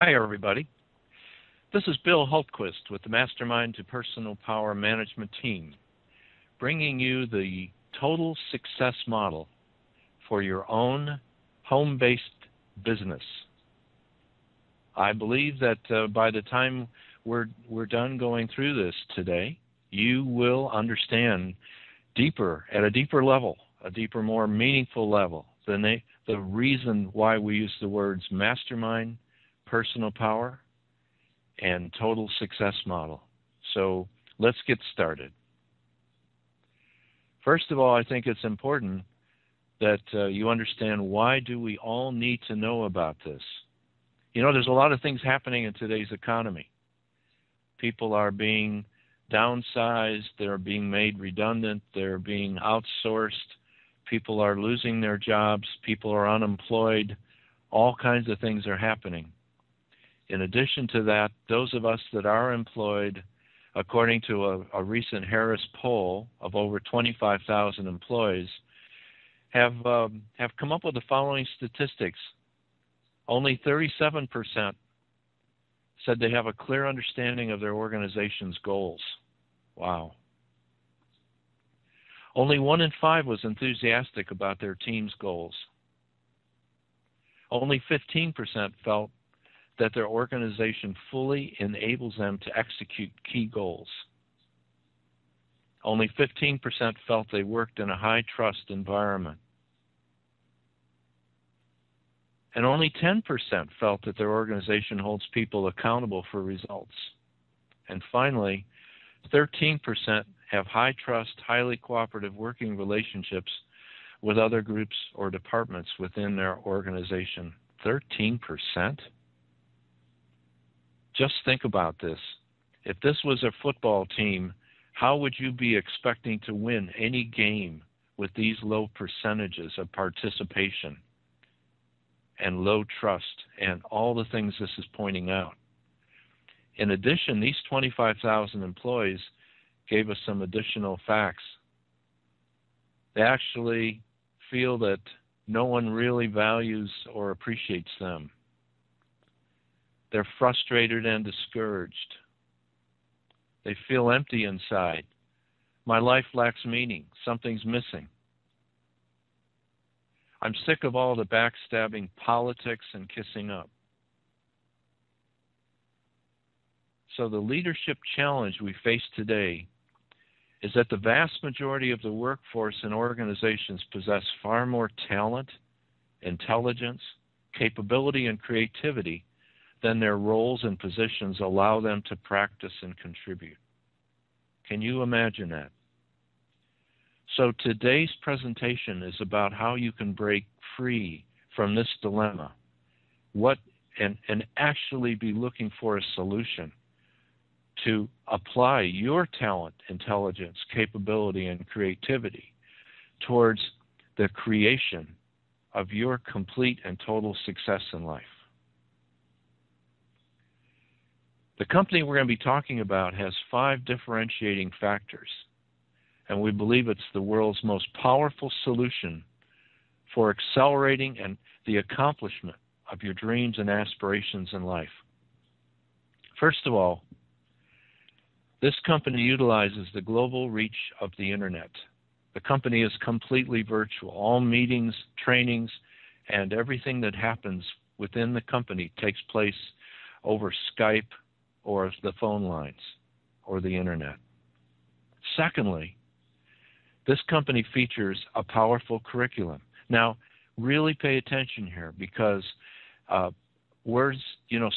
Hi, everybody. This is Bill Hultquist with the Mastermind to Personal Power Management team, bringing you the total success model for your own home-based business. I believe that by the time we're done going through this today, you will understand at a deeper level, a deeper, more meaningful level, the reason why we use the words mastermind, personal power, and total success model. So let's get started. First of all, I think it's important that you understand, why do we all need to know about this? You know, there's a lot of things happening in today's economy. People are being downsized, they're being made redundant, they're being outsourced, people are losing their jobs, people are unemployed, all kinds of things are happening. In addition to that, those of us that are employed, according to a recent Harris poll of over 25,000 employees, have come up with the following statistics. Only 37% said they have a clear understanding of their organization's goals. Wow. Only 1 in 5 was enthusiastic about their team's goals. Only 15% felt that their organization fully enables them to execute key goals. Only 15% felt they worked in a high-trust environment. And only 10% felt that their organization holds people accountable for results. And finally, 13% have high-trust, highly cooperative working relationships with other groups or departments within their organization. 13%? Just think about this. If this was a football team, how would you be expecting to win any game with these low percentages of participation and low trust and all the things this is pointing out? In addition, these 25,000 employees gave us some additional facts. They actually feel that no one really values or appreciates them. They're frustrated and discouraged. They feel empty inside. My life lacks meaning. Something's missing. I'm sick of all the backstabbing politics and kissing up. So the leadership challenge we face today is that the vast majority of the workforce and organizations possess far more talent, intelligence, capability, and creativity than their roles and positions allow them to practice and contribute. Can you imagine that? So today's presentation is about how you can break free from this dilemma, and actually be looking for a solution to apply your talent, intelligence, capability, and creativity towards the creation of your complete and total success in life. The company we're going to be talking about has 5 differentiating factors, and we believe it's the world's most powerful solution for accelerating and the accomplishment of your dreams and aspirations in life. First of all, this company utilizes the global reach of the internet. The company is completely virtual. All meetings, trainings, and everything that happens within the company takes place over Skype or the phone lines or the internet. Secondly, this company features a powerful curriculum. Now, really pay attention here, because words,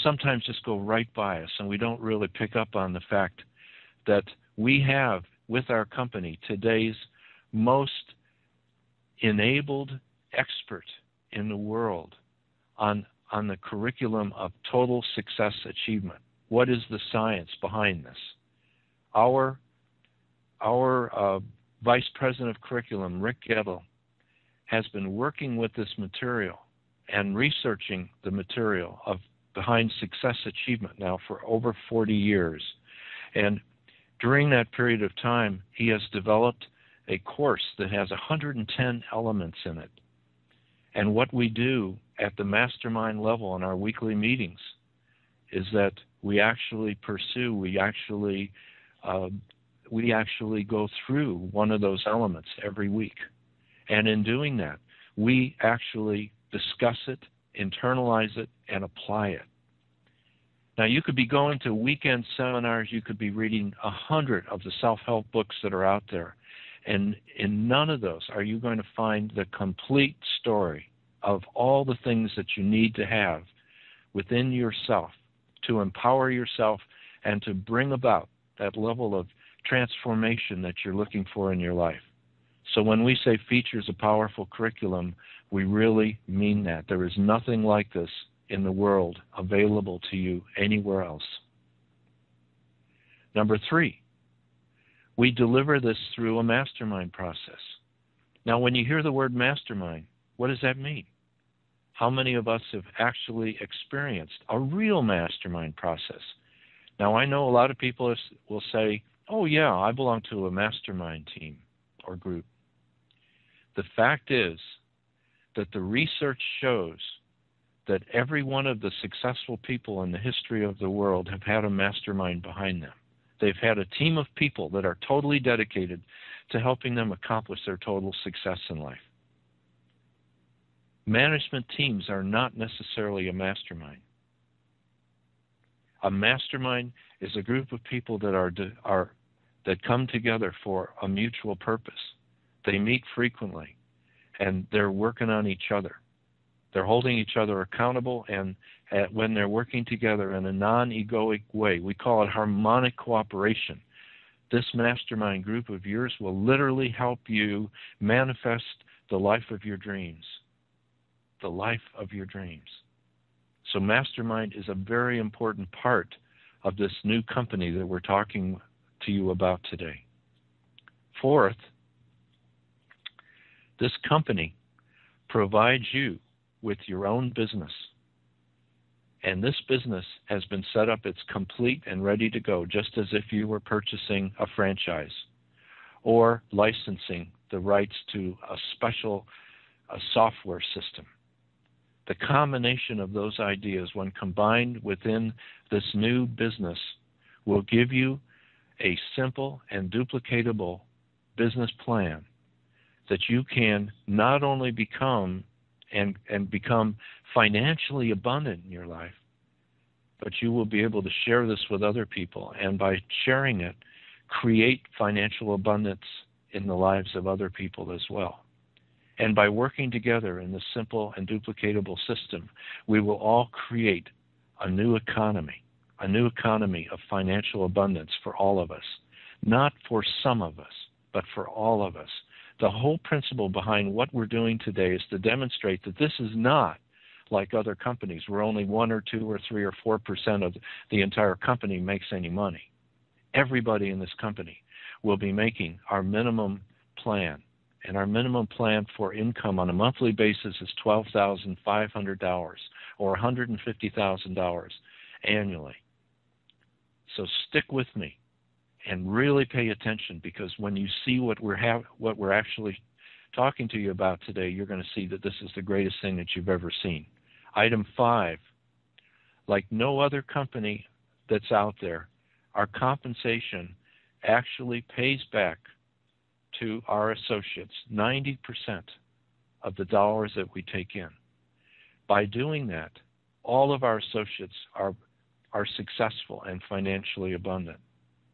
sometimes just go right by us, and we don't really pick up on the fact that we have with our company today's most enabled expert in the world on the curriculum of total success achievement. What is the science behind this? Our Vice President of Curriculum, Rick Gettle, has been working with this material and researching the material behind success achievement now for over 40 years. And during that period of time, he has developed a course that has 110 elements in it. And what we do at the mastermind level in our weekly meetings is that we actually pursue, we actually go through one of those elements every week. And in doing that, we actually discuss it, internalize it, and apply it. Now, you could be going to weekend seminars, you could be reading 100 of the self-help books that are out there, and in none of those are you going to find the complete story of all the things that you need to have within yourself to empower yourself and to bring about that level of transformation that you're looking for in your life. So when we say features a powerful curriculum, we really mean that. There is nothing like this in the world available to you anywhere else. Number 3, we deliver this through a mastermind process. Now, when you hear the word mastermind, what does that mean? How many of us have actually experienced a real mastermind process? Now, I know a lot of people will say, oh yeah, I belong to a mastermind team or group. The fact is that the research shows that every one of the successful people in the history of the world have had a mastermind behind them. They've had a team of people that are totally dedicated to helping them accomplish their total success in life. Management teams are not necessarily a mastermind. A mastermind is a group of people that come together for a mutual purpose. They meet frequently, and they're working on each other. They're holding each other accountable, and when they're working together in a non-egoic way, we call it harmonic cooperation. This mastermind group of yours will literally help you manifest the life of your dreams. The life of your dreams. So mastermind is a very important part of this new company that we're talking to you about today. 4th, this company provides you with your own business. And this business has been set up, it's complete and ready to go, just as if you were purchasing a franchise or licensing the rights to a special software system. The combination of those ideas, when combined within this new business, will give you a simple and duplicatable business plan that you can not only become and become financially abundant in your life, but you will be able to share this with other people, and by sharing it, create financial abundance in the lives of other people as well. And by working together in this simple and duplicatable system, we will all create a new economy of financial abundance for all of us. Not for some of us, but for all of us. The whole principle behind what we're doing today is to demonstrate that this is not like other companies where only 1 or 2 or 3 or 4% of the entire company makes any money. Everybody in this company will be making our minimum plan. And our minimum plan for income on a monthly basis is $12,500 or $150,000 annually. So stick with me and really pay attention, because when you see what we're actually talking to you about today, you're going to see that this is the greatest thing that you've ever seen. Item 5, like no other company that's out there, our compensation actually pays back to our associates 90% of the dollars that we take in. By doing that, all of our associates are successful and financially abundant.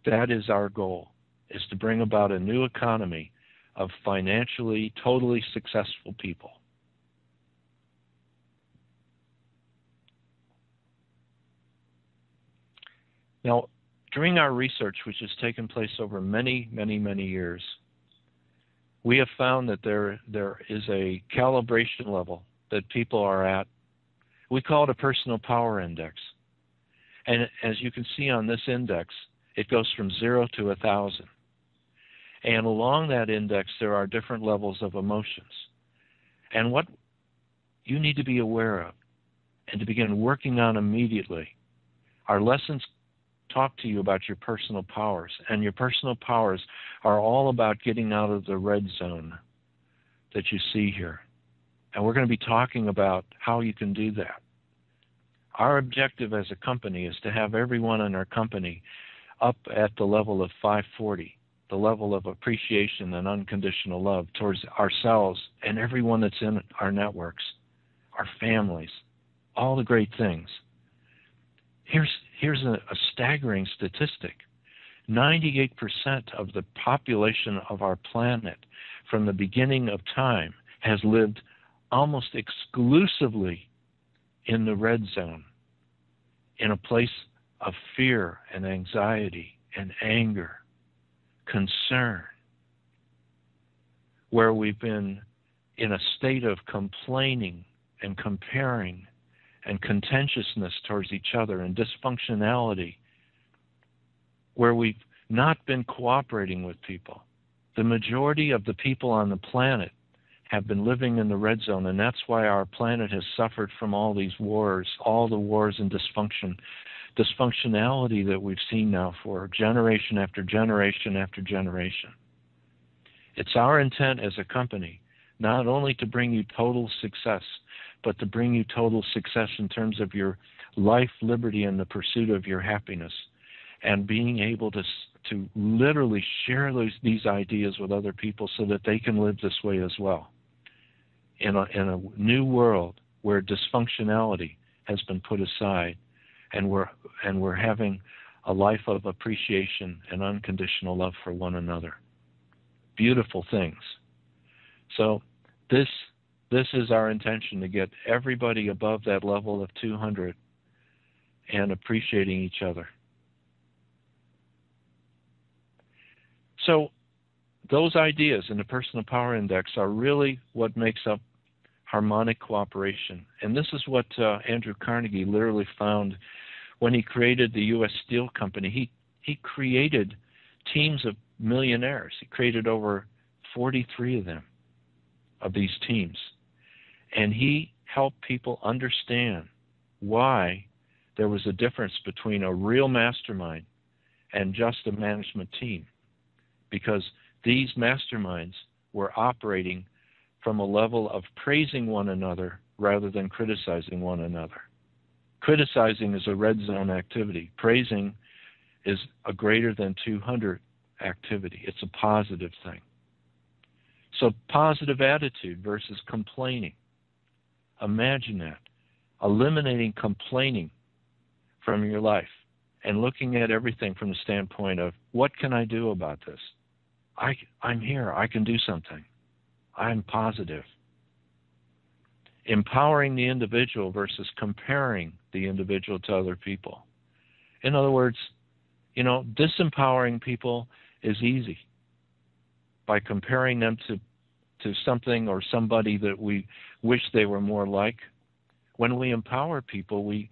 That is our goal, is to bring about a new economy of financially totally successful people. Now, during our research, which has taken place over many, many, many years, we have found that there is a calibration level that people are at. We call it a personal power index. And as you can see on this index, it goes from 0 to 1,000. And along that index, there are different levels of emotions. And what you need to be aware of and to begin working on immediately are lessons talk to you about your personal powers. And your personal powers are all about getting out of the red zone that you see here. And we're going to be talking about how you can do that. Our objective as a company is to have everyone in our company up at the level of 540, the level of appreciation and unconditional love towards ourselves and everyone that's in our networks, our families, all the great things. Here's a staggering statistic. 98% of the population of our planet from the beginning of time has lived almost exclusively in the red zone, in a place of fear and anxiety and anger, concern, where we've been in a state of complaining and comparing and contentiousness towards each other and dysfunctionality, where we've not been cooperating with people. The majority of the people on the planet have been living in the red zone, and that's why our planet has suffered from all these wars, all the wars and dysfunctionality that we've seen now for generation after generation after generation. It's our intent as a company not only to bring you total success, but to bring you total success in terms of your life, liberty, and the pursuit of your happiness, and being able to literally share these ideas with other people so that they can live this way as well. In a new world where dysfunctionality has been put aside, and we're having a life of appreciation and unconditional love for one another. Beautiful things. So this is our intention, to get everybody above that level of 200 and appreciating each other. So those ideas in the Personal Power Index are really what makes up harmonic cooperation. And this is what Andrew Carnegie literally found when he created the U.S. Steel Company. He created teams of millionaires. He created over 43 of them, of these teams. And he helped people understand why there was a difference between a real mastermind and just a management team. Because these masterminds were operating from a level of praising one another rather than criticizing one another. Criticizing is a red zone activity. Praising is a greater than 200 activity. It's a positive thing. So positive attitude versus complaining. Imagine that. Eliminating complaining from your life and looking at everything from the standpoint of, what can I do about this? I'm here. I can do something. I'm positive. Empowering the individual versus comparing the individual to other people. In other words, disempowering people is easy by comparing them to something or somebody that we wish they were more like. When we empower people, we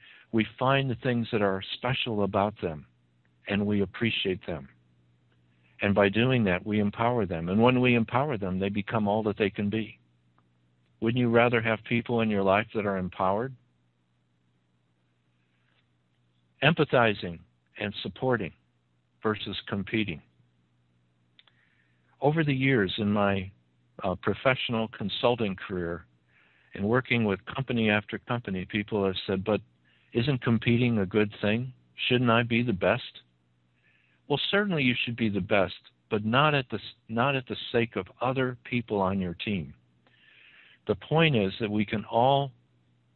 find the things that are special about them, and we appreciate them. And by doing that, we empower them. And when we empower them, they become all that they can be. Wouldn't you rather have people in your life that are empowered? Empathizing and supporting versus competing. Over the years in my professional consulting career and working with company after company, people have said, but isn't competing a good thing? Shouldn't I be the best? Well, certainly you should be the best, but not at the sake of other people on your team. The point is that we can all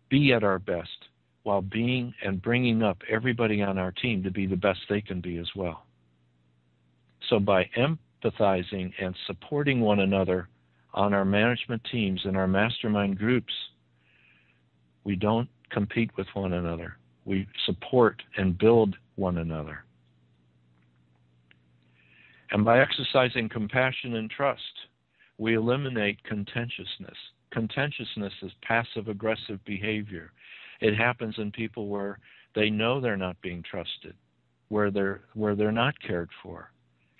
be at our best while being and bringing up everybody on our team to be the best they can be as well. So by empathizing and supporting one another on our management teams and our mastermind groups, we don't compete with one another. We support and build one another. And by exercising compassion and trust, we eliminate contentiousness. Contentiousness is passive-aggressive behavior. It happens in people where they know they're not being trusted, where they're not cared for,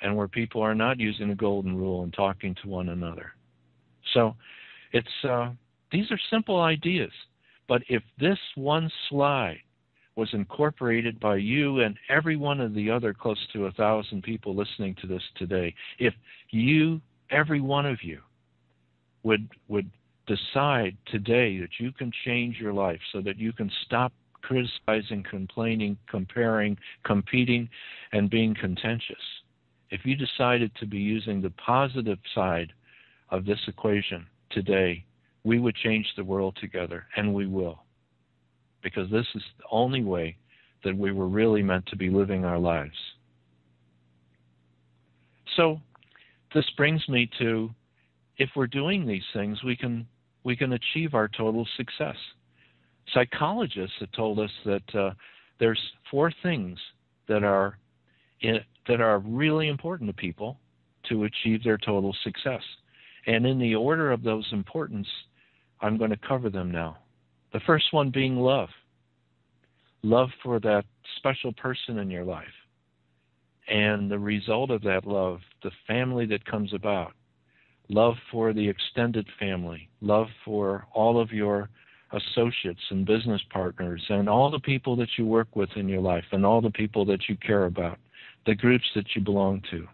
and where people are not using the golden rule and talking to one another. So these are simple ideas. But if this one slide was incorporated by you and every one of the other close to 1,000 people listening to this today, if you, every one of you, would decide today that you can change your life so that you can stop criticizing, complaining, comparing, competing, and being contentious. If you decided to be using the positive side of this equation today, we would change the world together, and we will. Because this is the only way that we were really meant to be living our lives. So this brings me to, if we're doing these things, we can achieve our total success. Psychologists have told us that there's 4 things that are really important to people to achieve their total success. And in the order of those importance, I'm going to cover them now. The first one being love. Love for that special person in your life. And the result of that love, the family that comes about. Love for the extended family. Love for all of your associates and business partners and all the people that you work with in your life and all the people that you care about, the groups that you belong to.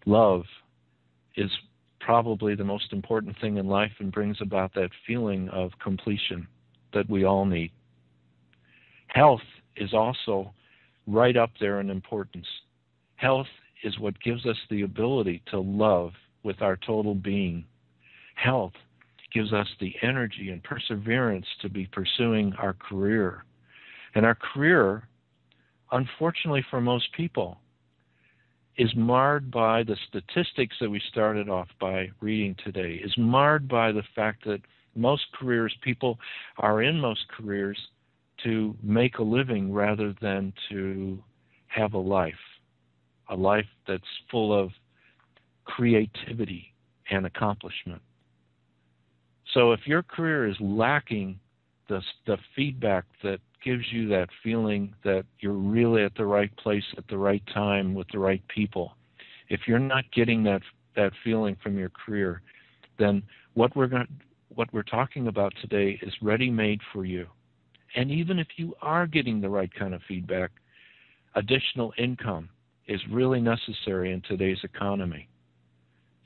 Love is probably the most important thing in life and brings about that feeling of completion that we all need. Health is also right up there in importance. Health is what gives us the ability to love with our total being. Health gives us the energy and perseverance to be pursuing our career. And our career, unfortunately for most people, is marred by the statistics that we started off by reading today, is marred by the fact that most careers, people are in most careers to make a living rather than to have a life that's full of creativity and accomplishment. So if your career is lacking the feedback that gives you that feeling that you're really at the right place at the right time with the right people, if you're not getting that feeling from your career, then what we're talking about today is ready-made for you. And even if you are getting the right kind of feedback, additional income is really necessary in today's economy.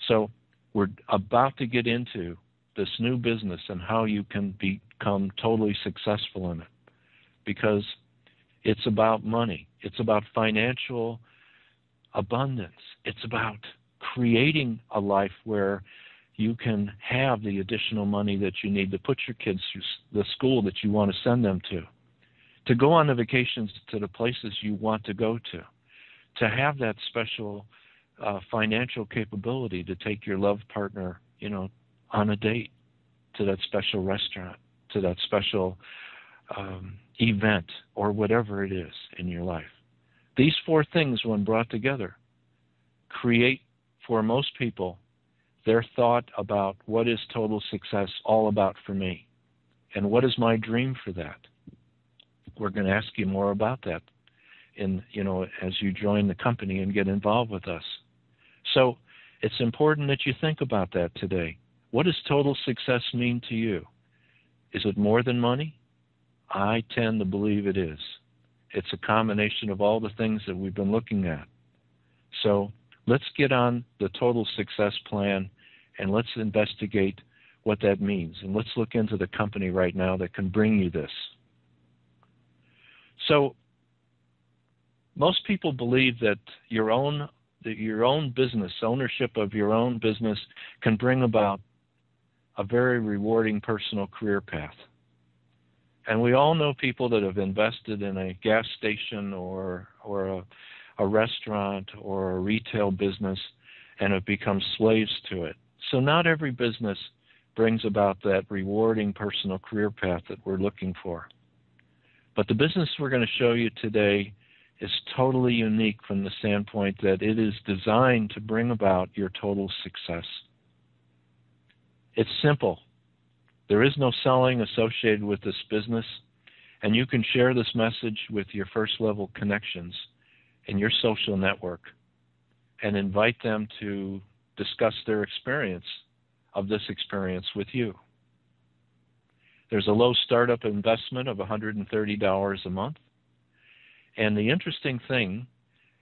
So we're about to get into this new business and how you can become totally successful in it, because it's about money. It's about financial abundance. It's about creating a life where you can have the additional money that you need to put your kids through the school that you want to send them to go on the vacations to the places you want to go to have that special financial capability to take your love partner, on a date, to that special restaurant, to that special event, or whatever it is in your life. These 4 things, when brought together, create, for most people, their thought about what is total success all about for me, and what is my dream for that. We're going to ask you more about that as you join the company and get involved with us. So it's important that you think about that today. What does total success mean to you? Is it more than money? I tend to believe it is. It's a combination of all the things that we've been looking at. So let's get on the total success plan and let's investigate what that means. And let's look into the company right now that can bring you this. So most people believe that your own business, ownership of your own business, can bring about a very rewarding personal career path. And we all know people that have invested in a gas station or a restaurant or a retail business and have become slaves to it. So not every business brings about that rewarding personal career path that we're looking for. But the business we're going to show you today is totally unique from the standpoint that it is designed to bring about your total success. It's simple. There is no selling associated with this business, and you can share this message with your first-level connections in your social network and invite them to discuss their experience of this experience with you. There's a low startup investment of $130 a month. And the interesting thing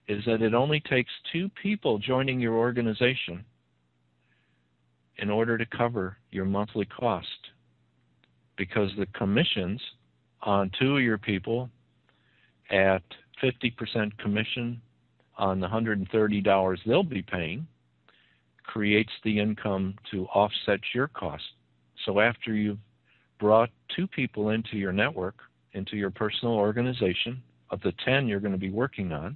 is that it only takes 2 people joining your organization in order to cover your monthly cost, because the commissions on 2 of your people at 50% commission on the $130 they'll be paying creates the income to offset your cost. So after you've brought 2 people into your network, into your personal organization, of the 10 you're going to be working on,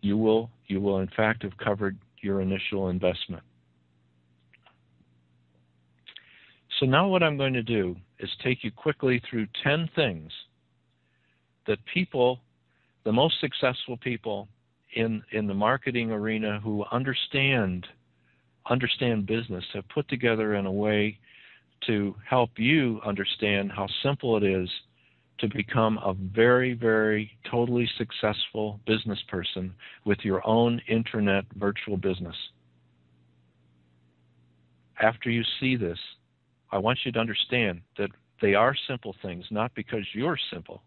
you will in fact have covered your initial investment. So now what I'm going to do is take you quickly through 10 things that people, the most successful people in the marketing arena who understand business, have put together in a way to help you understand how simple it is to become a very, very totally successful business person with your own internet virtual business. After you see this, I want you to understand that they are simple things, not because you're simple,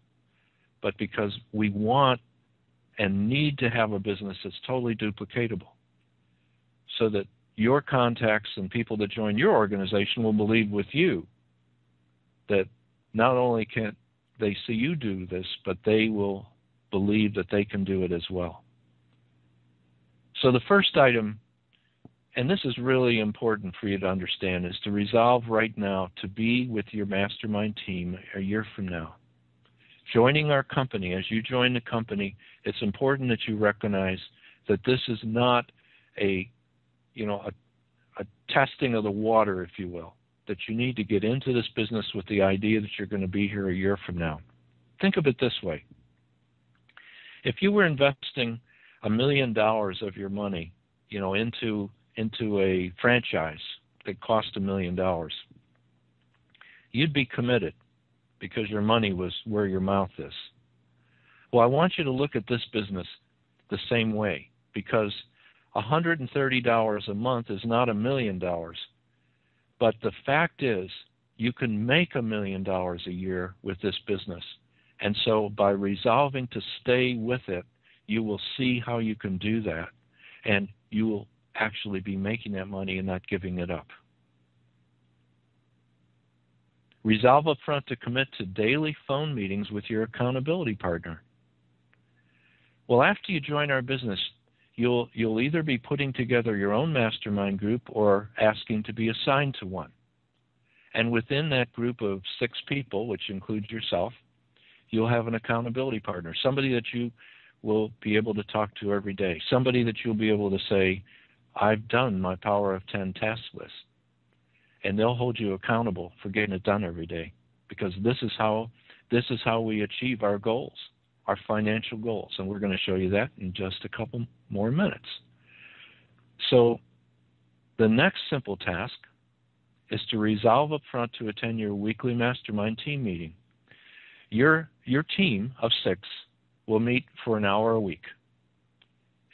but because we want and need to have a business that's totally duplicatable, so that your contacts and people that join your organization will believe with you that not only can they see you do this, but they will believe that they can do it as well. So the first item, and this is really important for you to understand, is to resolve right now to be with your mastermind team a year from now. Joining our company, as you join the company, it's important that you recognize that this is not a testing of the water, if you will, that you need to get into this business with the idea that you're going to be here a year from now. Think of it this way. If you were investing $1 million of your money, into a franchise that cost $1 million, you'd be committed because your money was where your mouth is. Well, I want you to look at this business the same way, because $130 a month is not $1 million. But the fact is, you can make $1 million a year with this business. And so by resolving to stay with it, you will see how you can do that. And you will actually be making that money and not giving it up. Resolve up front to commit to daily phone meetings with your accountability partner. Well, after you join our business, you'll either be putting together your own mastermind group or asking to be assigned to one. And within that group of 6 people, which includes yourself, you'll have an accountability partner, somebody that you will be able to talk to every day, somebody that you'll be able to say, I've done my Power of 10 task list. And they'll hold you accountable for getting it done every day, because this is how we achieve our goals, our financial goals. And we're going to show you that in just a couple more minutes. So the next simple task is to resolve up front to attend your weekly mastermind team meeting. Your team of 6 will meet for an hour a week.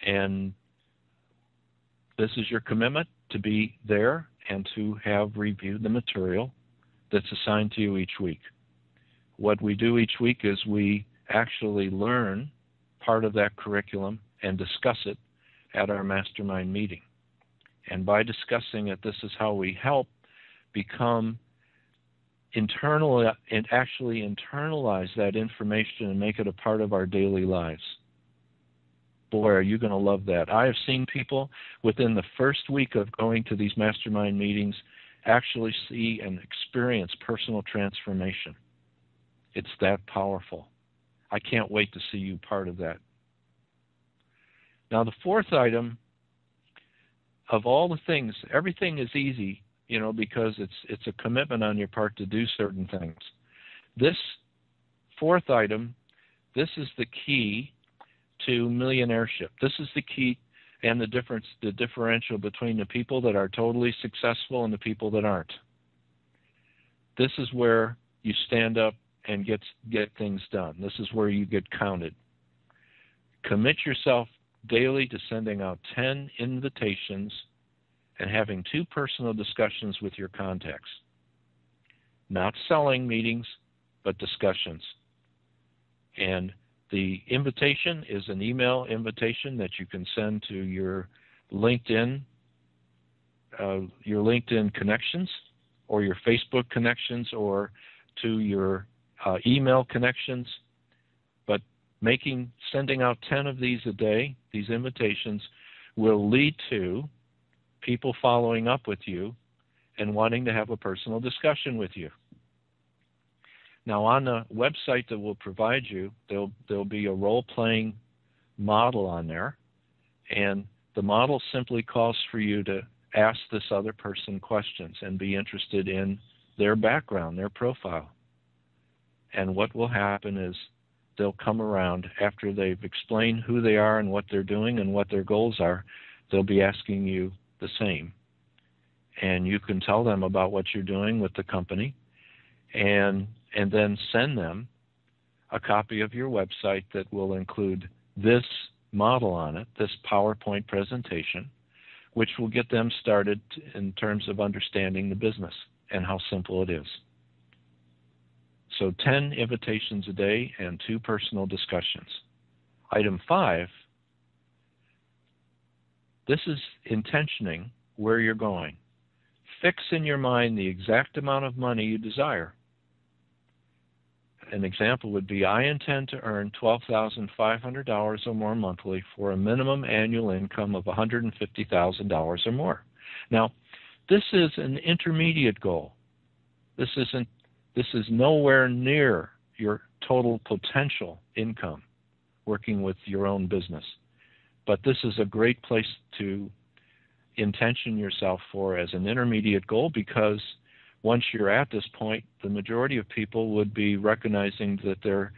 And this is your commitment to be there and to have reviewed the material that's assigned to you each week. What we do each week is we actually learn part of that curriculum and discuss it at our mastermind meeting. And by discussing it, this is how we help become internal and actually internalize that information and make it a part of our daily lives. Boy, are you going to love that. I have seen people within the first week of going to these mastermind meetings actually see and experience personal transformation. It's that powerful. I can't wait to see you part of that. Now, the fourth item, of all the things, everything is easy, because it's a commitment on your part to do certain things. This fourth item, this is the key to millionaireship. This is the key and the differential between the people that are totally successful and the people that aren't. This is where you stand up and get things done. This is where you get counted. Commit yourself daily to sending out 10 invitations and having 2 personal discussions with your contacts. Not selling meetings, but discussions. And the invitation is an email invitation that you can send to your LinkedIn connections or your Facebook connections or to your email connections, but sending out 10 of these a day, these invitations, will lead to people following up with you and wanting to have a personal discussion with you. Now, on the website that we'll provide you, there'll be a role-playing model on there, and the model simply calls for you to ask this other person questions and be interested in their background, their profile. And what will happen is they'll come around after they've explained who they are and what they're doing and what their goals are. They'll be asking you the same. And you can tell them about what you're doing with the company and then send them a copy of your website that will include this model on it, this PowerPoint presentation, which will get them started in terms of understanding the business and how simple it is. So 10 invitations a day and 2 personal discussions. Item 5, this is intentioning where you're going. Fix in your mind the exact amount of money you desire. An example would be, I intend to earn $12,500 or more monthly for a minimum annual income of $150,000 or more. Now, this is an intermediate goal. This is nowhere near your total potential income working with your own business. But this is a great place to intention yourself for as an intermediate goal, because once you're at this point, the majority of people would be recognizing that their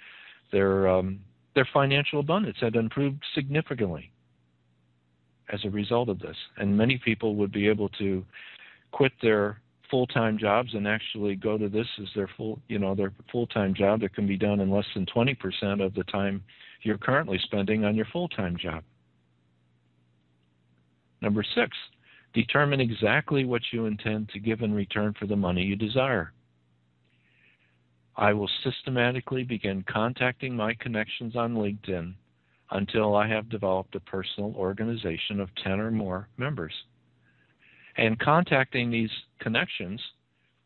financial abundance had improved significantly as a result of this. And many people would be able to quit their full-time jobs and actually go to this as their full-time job that can be done in less than 20% of the time you're currently spending on your full-time job. Number 6, determine exactly what you intend to give in return for the money you desire. I will systematically begin contacting my connections on LinkedIn until I have developed a personal organization of 10 or more members. And contacting these connections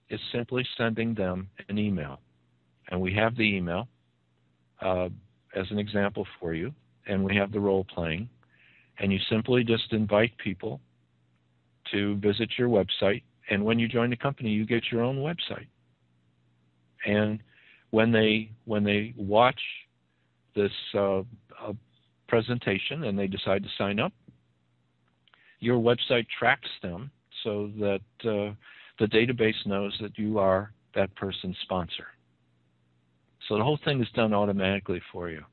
is simply sending them an email. And we have the email as an example for you, and we have the role playing. And you simply just invite people to visit your website, and when you join the company, you get your own website. And when they watch this presentation and they decide to sign up, your website tracks them so that the database knows that you are that person's sponsor. So the whole thing is done automatically for you.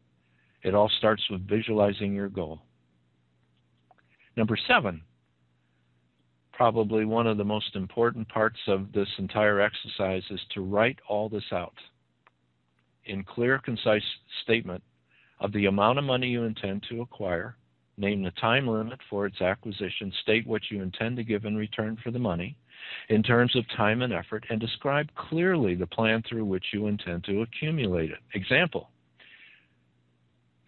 It all starts with visualizing your goal. Number 7, probably one of the most important parts of this entire exercise, is to write all this out in clear, concise statement of the amount of money you intend to acquire, name the time limit for its acquisition, state what you intend to give in return for the money in terms of time and effort, and describe clearly the plan through which you intend to accumulate it. Example,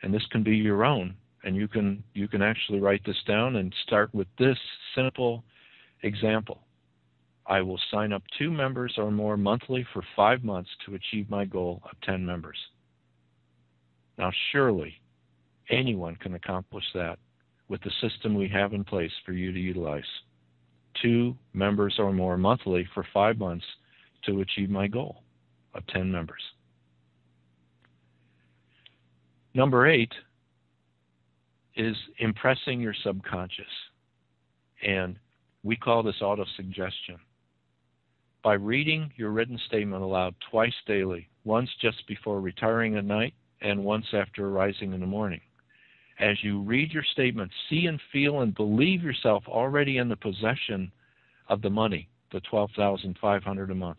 and this can be your own, and you can actually write this down and start with this simple example. I will sign up 2 members or more monthly for 5 months to achieve my goal of 10 members. Now, surely anyone can accomplish that with the system we have in place for you to utilize. 2 members or more monthly for 5 months to achieve my goal of 10 members. Number 8 is impressing your subconscious. And we call this auto-suggestion. By reading your written statement aloud twice daily, once just before retiring at night and once after arising in the morning. As you read your statement, see and feel and believe yourself already in the possession of the money, the $12,500 a month.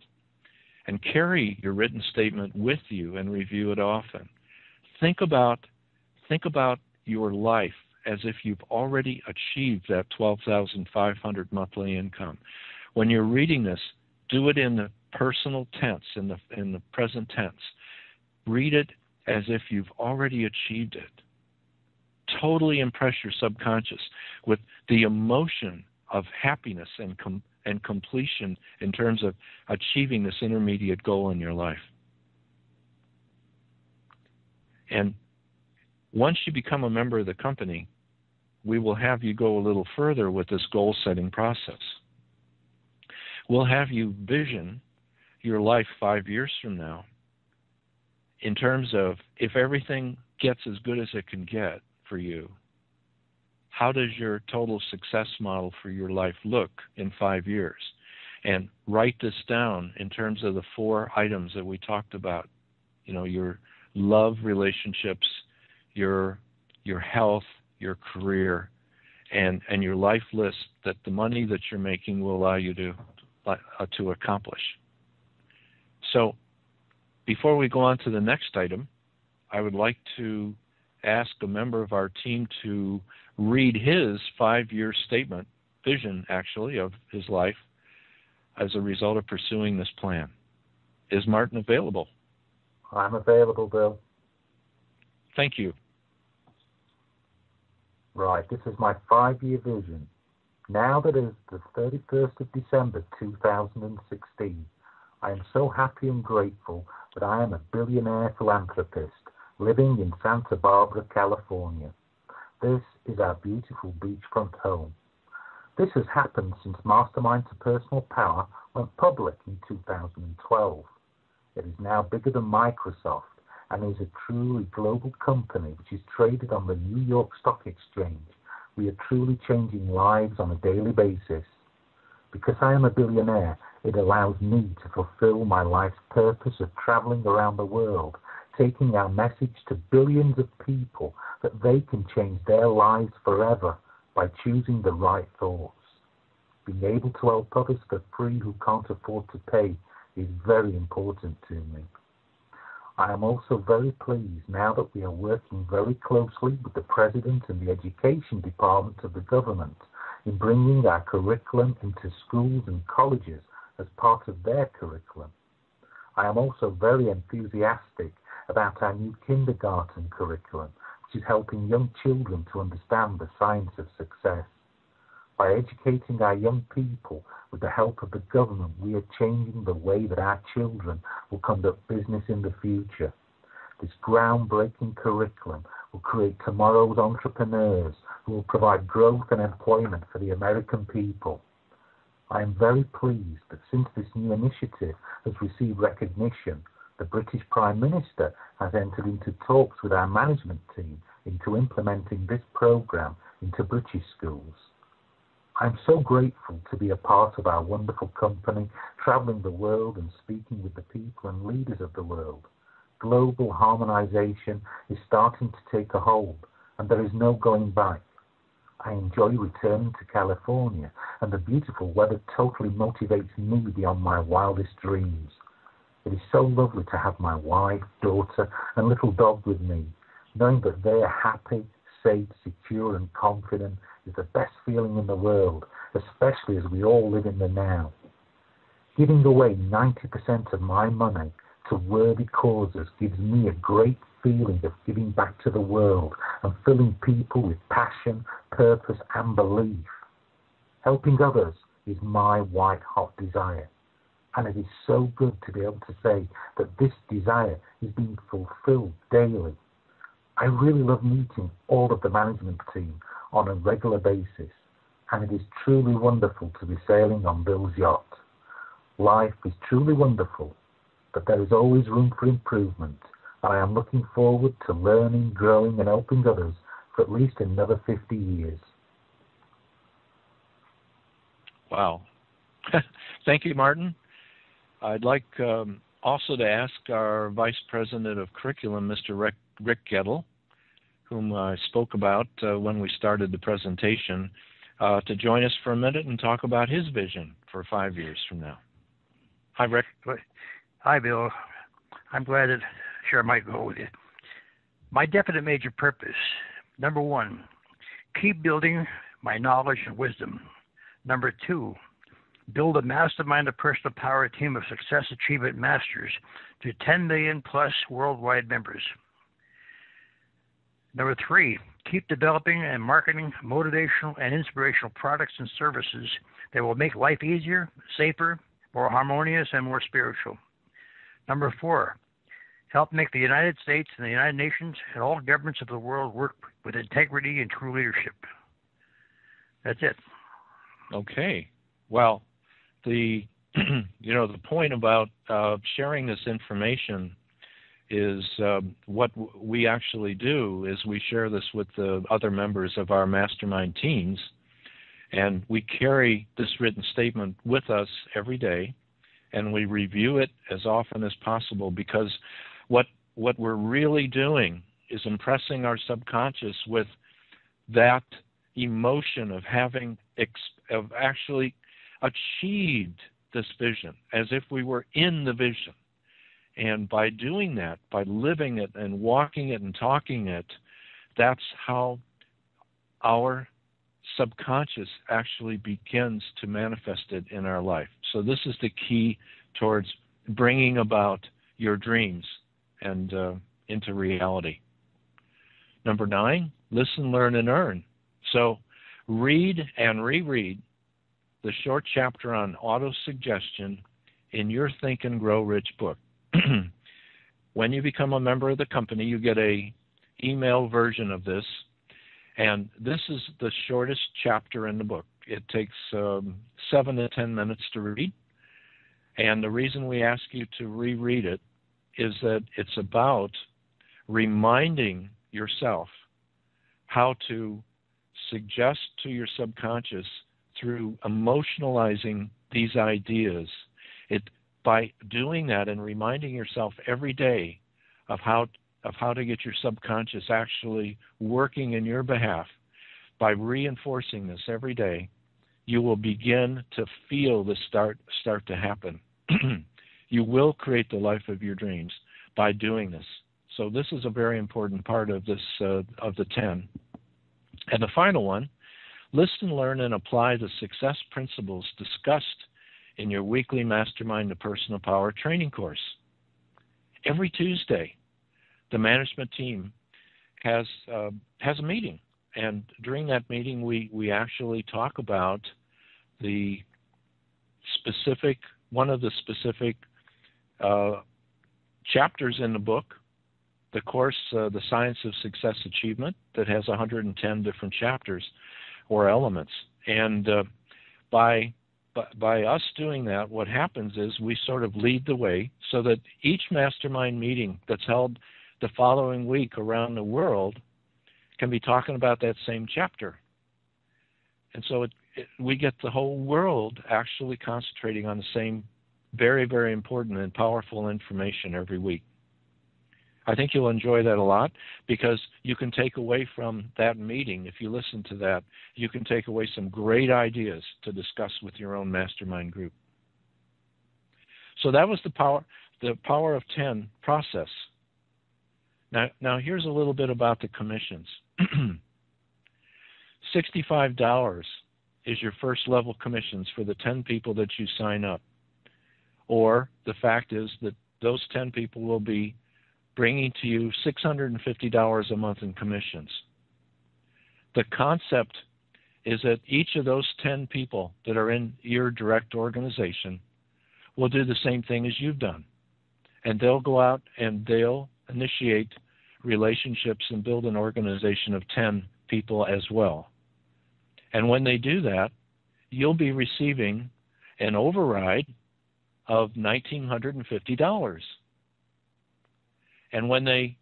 And carry your written statement with you and review it often. Think about your life as if you've already achieved that $12,500 monthly income. When you're reading this, do it in the personal tense, in the present tense. Read it as if you've already achieved it. Totally impress your subconscious with the emotion of happiness and completion in terms of achieving this intermediate goal in your life. And once you become a member of the company, we will have you go a little further with this goal-setting process. We'll have you vision your life 5 years from now in terms of, if everything gets as good as it can get for you, how does your total success model for your life look in 5 years? And write this down in terms of the 4 items that we talked about. You know, your love relationships, your health, your career, and your life list that the money that you're making will allow you to accomplish. So before we go on to the next item, I would like to ask a member of our team to read his 5-year statement, vision actually, of his life as a result of pursuing this plan. Is Martin available? I'm available, Bill. Thank you. Right, this is my 5-year vision. Now that it is the 31st of December 2016, I am so happy and grateful that I am a billionaire philanthropist living in Santa Barbara, California. This is our beautiful beachfront home. This has happened since Mastermind to Personal Power went public in 2012. It is now bigger than Microsoft and is a truly global company which is traded on the New York Stock Exchange. We are truly changing lives on a daily basis. Because I am a billionaire, it allows me to fulfill my life's purpose of traveling around the world, taking our message to billions of people that they can change their lives forever by choosing the right thoughts. Being able to help others for free who can't afford to pay is very important to me. I am also very pleased now that we are working very closely with the President and the Education Department of the government in bringing our curriculum into schools and colleges as part of their curriculum. I am also very enthusiastic about our new kindergarten curriculum, which is helping young children to understand the science of success. By educating our young people with the help of the government, we are changing the way that our children will conduct business in the future. This groundbreaking curriculum will create tomorrow's entrepreneurs who will provide growth and employment for the American people. I am very pleased that since this new initiative has received recognition, the British Prime Minister has entered into talks with our management team into implementing this program into British schools. I'm so grateful to be a part of our wonderful company, traveling the world and speaking with the people and leaders of the world. Global harmonization is starting to take a hold, and there is no going back. I enjoy returning to California, and the beautiful weather totally motivates me beyond my wildest dreams. It is so lovely to have my wife, daughter, and little dog with me. Knowing that they are happy, safe, secure, and confident is the best feeling in the world, especially as we all live in the now. Giving away 90% of my money to worthy causes gives me a great feeling of giving back to the world and filling people with passion, purpose, and belief. Helping others is my white-hot desire, and it is so good to be able to say that this desire is being fulfilled daily. I really love meeting all of the management team on a regular basis, and it is truly wonderful to be sailing on Bill's yacht. Life is truly wonderful, but there is always room for improvement, and I am looking forward to learning, growing, and helping others for at least another 50 years. Wow. Thank you, Martin. I'd like also to ask our Vice President of Curriculum, Mr. Rick Gettle, whom I spoke about when we started the presentation, to join us for a minute and talk about his vision for 5 years from now. Hi, Rick. Hi, Bill. I'm glad to share my goal with you. My definite major purpose, number 1, keep building my knowledge and wisdom. Number 2, build a mastermind of personal power team of success achievement masters to 10 million plus worldwide members. Number 3, keep developing and marketing motivational and inspirational products and services that will make life easier, safer, more harmonious, and more spiritual. Number 4, help make the United States and the United Nations and all governments of the world work with integrity and true leadership. That's it. Okay. Well, the the point about sharing this information is what we actually do is we share this with the other members of our mastermind teams, and we carry this written statement with us every day, and we review it as often as possible, because what we're really doing is impressing our subconscious with that emotion of having of actually achieved this vision, as if we were in the vision. And by doing that, by living it and walking it and talking it, that's how our subconscious actually begins to manifest it in our life. So this is the key towards bringing about your dreams and into reality. Number 9, listen, learn, and earn. So read and reread the short chapter on autosuggestion in your Think and Grow Rich book. When you become a member of the company, you get a email version of this, and this is the shortest chapter in the book. It takes 7 to 10 minutes to read, and the reason we ask you to reread it is that it's about reminding yourself how to suggest to your subconscious through emotionalizing these ideas. By doing that and reminding yourself every day of how to get your subconscious actually working in your behalf, by reinforcing this every day, you will begin to feel this start to happen. You will create the life of your dreams by doing this. So this is a very important part of this of the 10. And the final one, listen, learn, and apply the success principles discussed in your weekly Mastermind to Personal Power training course. Every Tuesday, the management team has a meeting, and during that meeting, we actually talk about one of the specific chapters in the book, the course, The Science of Success Achievement, that has 110 different chapters or elements. And by us doing that, what happens is we sort of lead the way so that each mastermind meeting that's held the following week around the world can be talking about that same chapter. And so we get the whole world actually concentrating on the same very, very important and powerful information every week. I think you'll enjoy that a lot, because you can take away from that meeting, if you listen to that, you can take away some great ideas to discuss with your own mastermind group. So that was the power of 10 process. Now here's a little bit about the commissions. $65 is your first level commissions for the 10 people that you sign up. Or the fact is that those 10 people will be bringing to you $650 a month in commissions. The concept is that each of those 10 people that are in your direct organization will do the same thing as you've done. And they'll go out and they'll initiate relationships and build an organization of 10 people as well. And when they do that, you'll be receiving an override of $1,950. And when they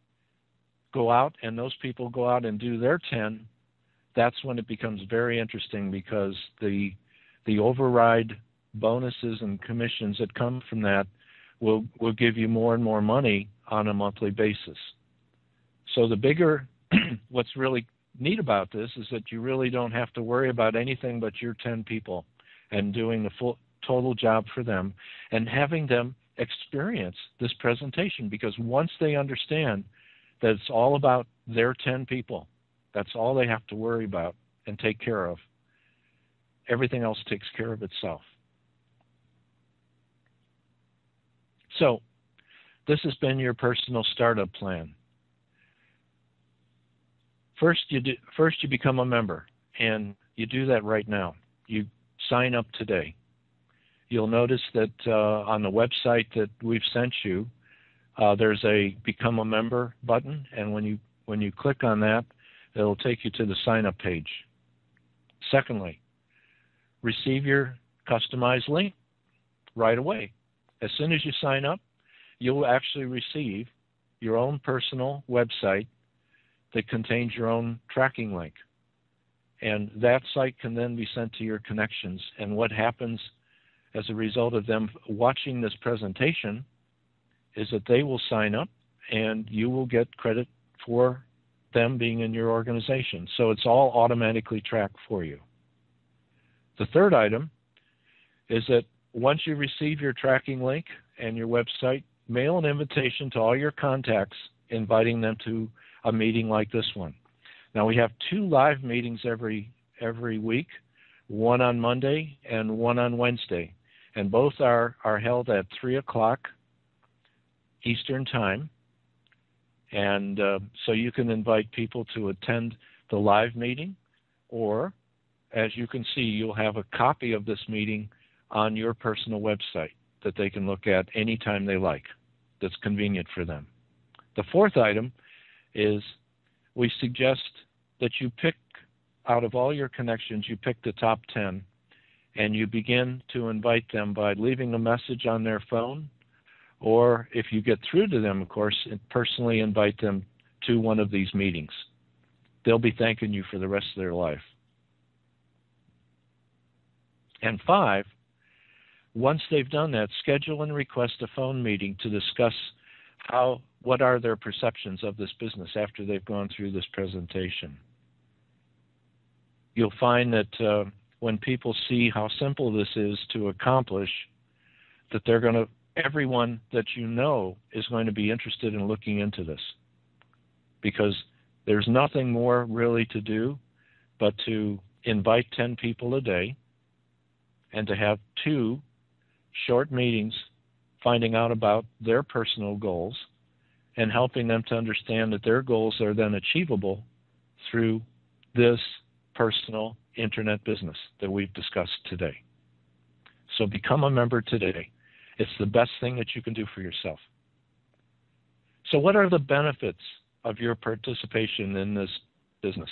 go out and those people go out and do their 10, that's when it becomes very interesting, because the override bonuses and commissions that come from that will give you more and more money on a monthly basis. So the bigger, what's really neat about this is that you really don't have to worry about anything but your 10 people and doing the full total job for them and having them experience this presentation, because once they understand that it's all about their 10 people, that's all they have to worry about and take care of. Everything else takes care of itself. So this has been your personal startup plan. First you become a member, and you do that right now. You sign up today. You'll notice that on the website that we've sent you, there's a Become a Member button, and when you click on that, it'll take you to the sign-up page. Secondly, receive your customized link right away. As soon as you sign up, you'll actually receive your own personal website that contains your own tracking link. And that site can then be sent to your connections. And what happens as a result of them watching this presentation is that they will sign up and you will get credit for them being in your organization. So it's all automatically tracked for you. The third item is that once you receive your tracking link and your website, mail an invitation to all your contacts, inviting them to a meeting like this one. Now, we have 2 live meetings every week, one on Monday and one on Wednesday, and both are held at 3 o'clock Eastern Time. And so you can invite people to attend the live meeting, or, as you can see, you'll have a copy of this meeting on your personal website that they can look at anytime they like, that's convenient for them. The fourth item is we suggest that you pick, out of all your connections, you pick the top 10, and you begin to invite them by leaving a message on their phone, or if you get through to them, of course, personally invite them to one of these meetings. They'll be thanking you for the rest of their life. And 5, once they've done that, schedule and request a phone meeting to discuss what are their perceptions of this business after they've gone through this presentation. You'll find that when people see how simple this is to accomplish, that everyone that you know is going to be interested in looking into this, because there's nothing more really to do but to invite 10 people a day and to have 2 short meetings finding out about their personal goals and helping them to understand that their goals are then achievable through this personal internet business that we've discussed today. So become a member today. It's the best thing that you can do for yourself. So what are the benefits of your participation in this business?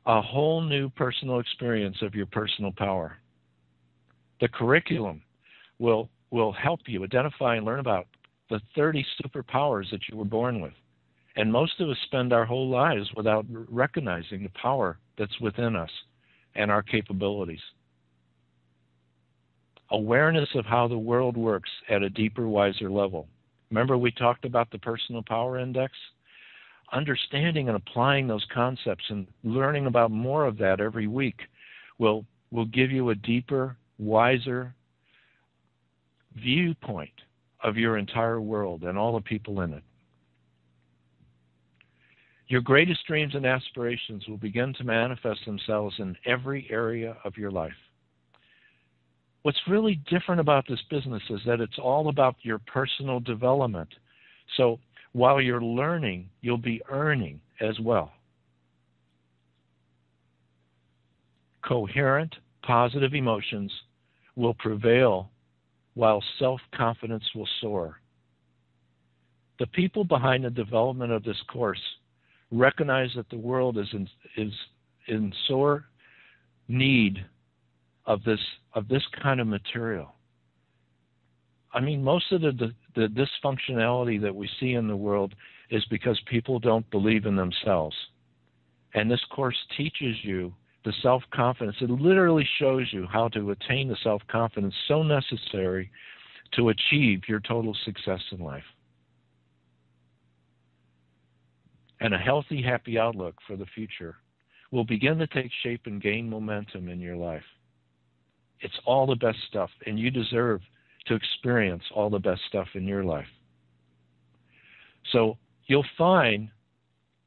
A whole new personal experience of your personal power. The curriculum will help you identify and learn about the 30 superpowers that you were born with. And most of us spend our whole lives without recognizing the power that's within us and our capabilities. Awareness of how the world works at a deeper, wiser level. Remember we talked about the Personal Power Index? Understanding and applying those concepts and learning about more of that every week will give you a deeper, wiser viewpoint of your entire world and all the people in it. Your greatest dreams and aspirations will begin to manifest themselves in every area of your life. What's really different about this business is that it's all about your personal development. So while you're learning, you'll be earning as well. Coherent, positive emotions will prevail while self-confidence will soar. The people behind the development of this course recognize that the world is in sore need of this kind of material. I mean, most of the dysfunctionality that we see in the world is because people don't believe in themselves. And this course teaches you the self-confidence. It literally shows you how to attain the self-confidence so necessary to achieve your total success in life. And a healthy, happy outlook for the future will begin to take shape and gain momentum in your life. It's all the best stuff, and you deserve to experience all the best stuff in your life. So you'll find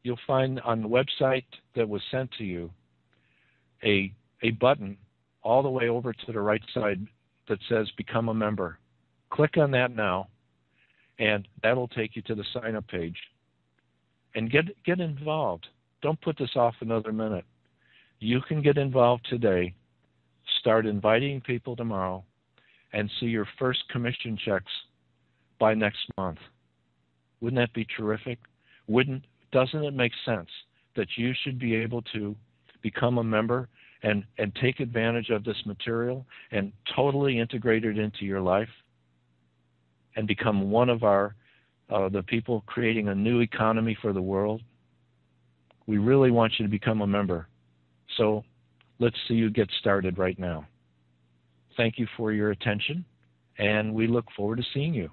on the website that was sent to you a button all the way over to the right side that says Become a Member. Click on that now, and that'll take you to the sign-up page. And get involved. Don't put this off another minute. You can get involved today. Start inviting people tomorrow, and see your first commission checks by next month. Wouldn't that be terrific? Doesn't it make sense that you should be able to become a member and take advantage of this material and totally integrate it into your life and become one of the people creating a new economy for the world? We really want you to become a member. So let's see you get started right now. Thank you for your attention, and we look forward to seeing you.